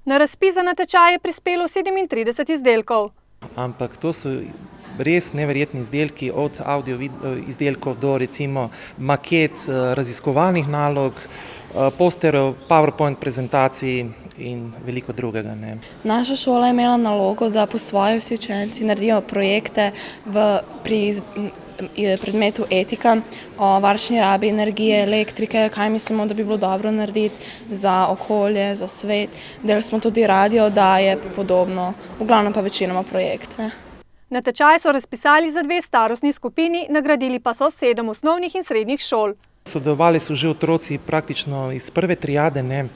Na razpis za natečaj je prispelo 37 izdelkov. Ampak to so res neverjetni izdelki, od audio izdelkov do recimo maket, raziskovalnih nalog, posterov, PowerPoint prezentacij in veliko drugega. Naša šola je imela nalogo, da po svoje vsi učenci naredijo projekte pri predmetu etika o varčni rabi energije, elektrike, kaj mislimo, da bi bilo dobro narediti za okolje, za svet. Delali smo tudi radio, da je podobno, v glavnem pa večinoma projekte. Natečaj so razpisali za 2 starostni skupini, nagradili pa so 7 osnovnih in srednjih šol. Sodelovali so že otroci praktično iz prve triade,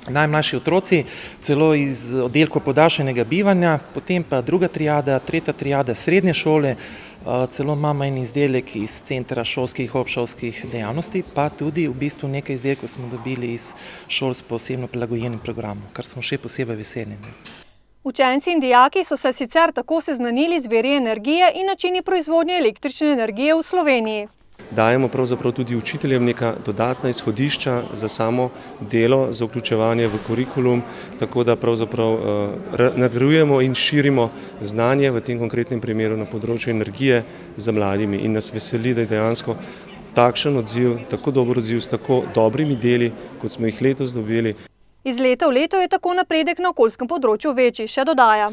najmlajši otroci, celo iz oddelkov podaljšanega bivanja, potem pa druga triada, tretja triada srednje šole, celo imamo en izdelek iz centra šolskih obšolskih dejavnosti, pa tudi v bistvu nekaj izdelkov smo dobili iz šol s posebno prilagojenim programom, kar smo še posebej veseli. Učenci in dijaki so se sicer tako seznanili z viri energije in načini proizvodnje električne energije v Sloveniji. Dajemo pravzaprav tudi učiteljem neka dodatna izhodišča za samo delo, za vključevanje v kurikulum, tako da pravzaprav nadgrajujemo in širimo znanje v tem konkretnem primeru na področju energije za mladimi. In nas veseli, da je dejansko takšen odziv, tako dober odziv s tako dobrimi deli, kot smo jih letos dobili. Iz leta v leto je tako napredek na okoljskem področju večji, še dodaja.